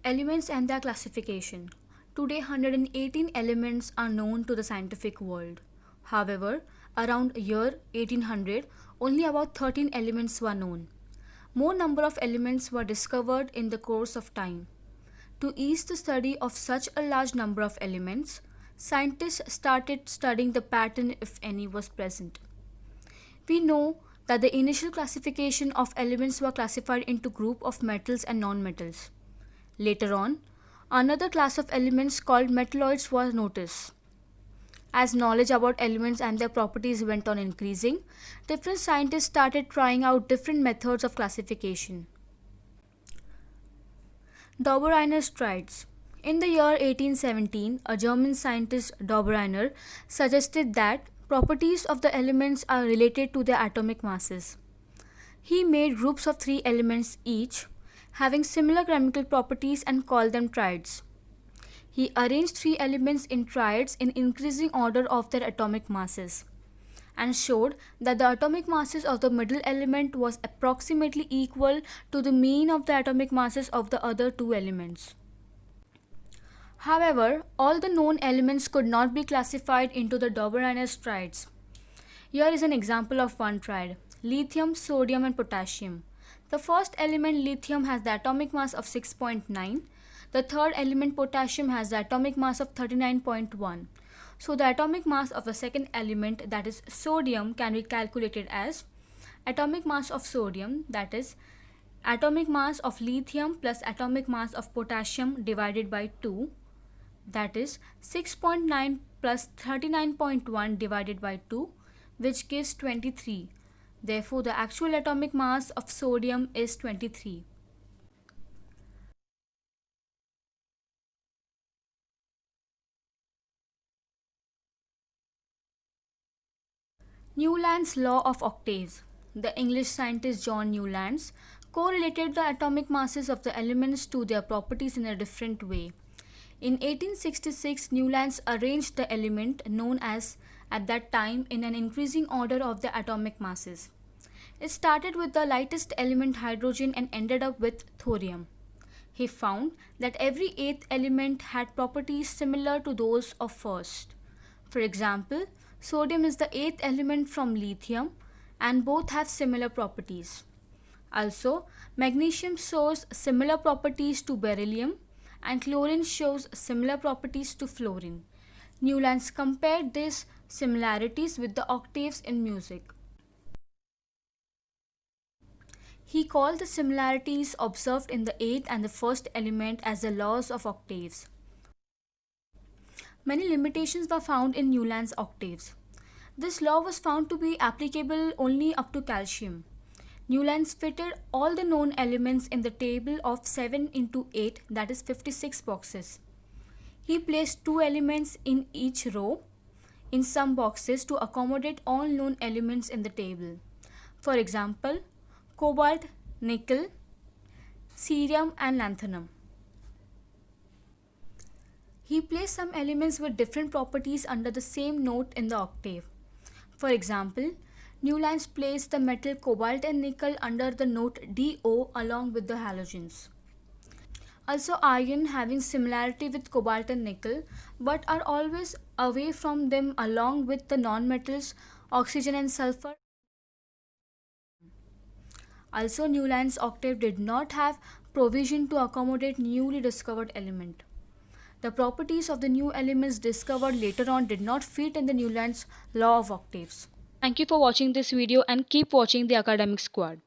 Elements and their classification. Today, 118 elements are known to the scientific world. However, around year 1800, only about 13 elements were known. More number of elements were discovered in the course of time. To ease the study of such a large number of elements, scientists started studying the pattern if any was present. We know that the initial classification of elements were classified into group of metals and non-metals. Later on, another class of elements called metalloids was noticed. As knowledge about elements and their properties went on increasing, different scientists started trying out different methods of classification. Dobereiner's triads. In the year 1817, a German scientist, Dobereiner, suggested that properties of the elements are related to their atomic masses. He made groups of 3 elements each, having similar chemical properties, and called them triads. He arranged 3 elements in triads in increasing order of their atomic masses, and showed that the atomic masses of the middle element was approximately equal to the mean of the atomic masses of the other 2 elements. However, all the known elements could not be classified into the Dobereiner's triads. Here is an example of one triad: lithium, sodium and potassium. The first element, lithium, has the atomic mass of 6.9. The third element, potassium, has the atomic mass of 39.1. So the atomic mass of the second element, that is sodium, can be calculated as atomic mass of sodium, that is atomic mass of lithium plus atomic mass of potassium divided by 2, that is 6.9 plus 39.1 divided by 2, which gives 23. Therefore, the actual atomic mass of sodium is 23. Newland's law of octaves. The English scientist John Newlands correlated the atomic masses of the elements to their properties in a different way. In 1866, Newlands arranged the element known as at that time in an increasing order of the atomic masses. It started with the lightest element, hydrogen, and ended up with thorium. He found that every 8th element had properties similar to those of first. For example, sodium is the 8th element from lithium, and both have similar properties. Also, magnesium shows similar properties to beryllium, and chlorine shows similar properties to fluorine. Newlands compared these similarities with the octaves in music. He called the similarities observed in the 8th and the 1st element as the laws of octaves. Many limitations were found in Newland's octaves. This law was found to be applicable only up to calcium. Newlands fitted all the known elements in the table of 7 into 8, that is 56 boxes. He placed 2 elements in each row in some boxes to accommodate all known elements in the table. For example, cobalt, nickel, cerium and lanthanum. He placed some elements with different properties under the same note in the octave. For example, Newlands placed the metal cobalt and nickel under the note Do along with the halogens. Also, iron having similarity with cobalt and nickel but are always away from them along with the non-metals oxygen and sulfur. Also, Newland's octave did not have provision to accommodate newly discovered element. The properties of the new elements discovered later on did not fit in the Newland's law of octaves. Thank you for watching this video and keep watching the Academic Squad.